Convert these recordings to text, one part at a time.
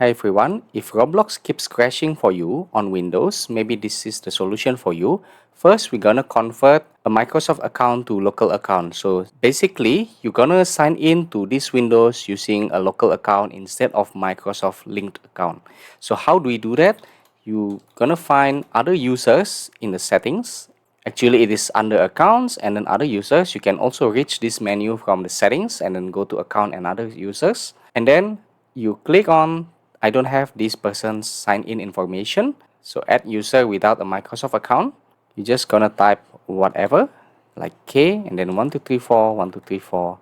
Hi everyone, if Roblox keeps crashing for you on Windows, maybe this is the solution for you. First, we're gonna convert a Microsoft account to local account. So basically, you're gonna sign in to this Windows using a local account instead of Microsoft linked account. So how do we do that? You're gonna find other users in the settings. Actually, it is under accounts and then other users. You can also reach this menu from the settings and then go to account and other users. And then you click on I don't have this person's sign in information. So add user without a Microsoft account. You're just gonna type whatever like K and then 1234, 1234.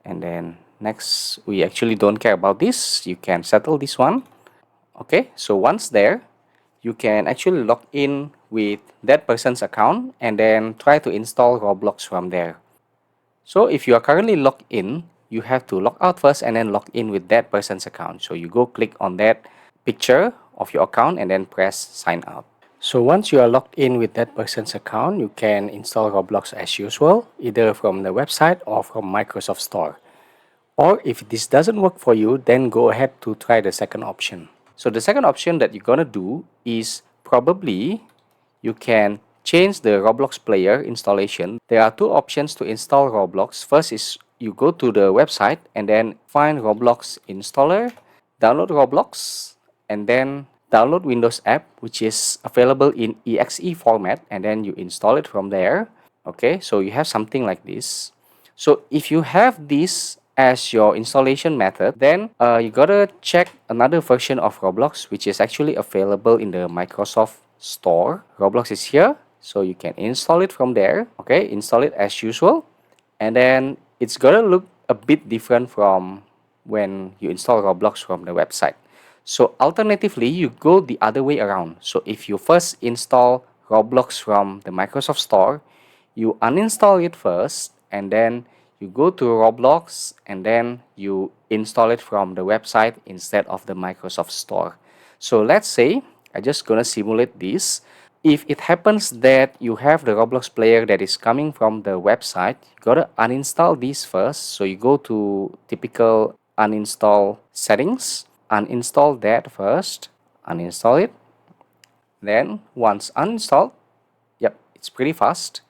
And then next, we actually don't care about this. You can settle this one. Okay, so once there, you can actually log in with that person's account and then try to install Roblox from there. So if you are currently logged in, you have to log out first and then log in with that person's account. So you go click on that picture of your account and then press sign out. So once you are logged in with that person's account, you can install Roblox as usual, either from the website or from Microsoft Store. Or if this doesn't work for you, then go ahead to try the second option. So the second option that you're gonna do is probably you can change the Roblox player installation. There are two options to install Roblox. First is you go to the website and then find Roblox installer, download Roblox, and then download Windows app, which is available in exe format, and then you install it from there. Okay, so you have something like this. So if you have this as your installation method, then you gotta check another version of Roblox, which is actually available in the Microsoft Store. Roblox is here, so you can install it from there. Okay, install it as usual, and then it's gonna look a bit different from when you install Roblox from the website. So alternatively, you go the other way around. So if you first install Roblox from the Microsoft Store, you uninstall it first and then you go to Roblox and then you install it from the website instead of the Microsoft Store. So let's say I'm just gonna simulate this. If it happens that you have the Roblox player that is coming from the website, you gotta uninstall this first. So you go to typical uninstall settings, uninstall that first, uninstall it. Then once uninstalled, yep, it's pretty fast.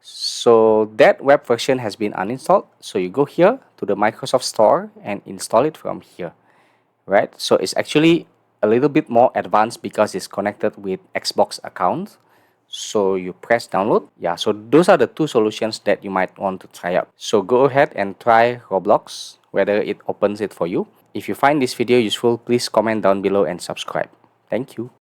So that web version has been uninstalled. So you go here to the Microsoft Store and install it from here, right? So it's actually a little bit more advanced because it's connected with Xbox account. So you press download. Yeah, so those are the two solutions that you might want to try out. So go ahead and try Roblox, whether it opens it for you. If you find this video useful, please comment down below and subscribe. Thank you.